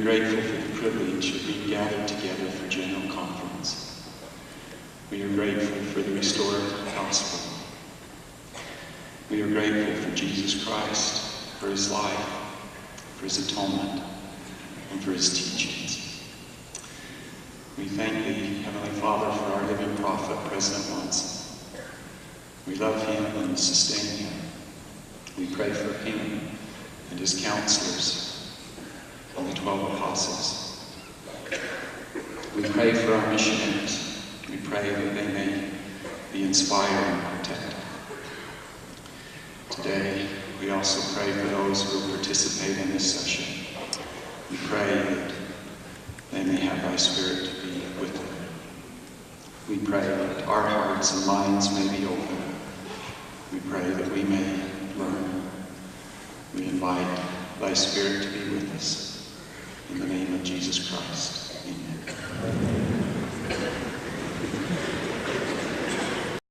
are grateful for the privilege of being gathered together for General Conference. We are grateful for the restored gospel. We are grateful for Jesus Christ, for his life, for his atonement, and for his teachings. We thank thee, Heavenly Father, for our living prophet, President Eyring. We love him and sustain him. We pray for him and his counselors and the 12 apostles. We pray for our missionaries. We pray that they may be inspired and protected. Today, we also pray for those who will participate in this session. We pray that they may have thy Spirit to be with them. We pray that our hearts and minds may be open. We pray that we may learn. We invite thy Spirit to be with us. In the name of Jesus Christ.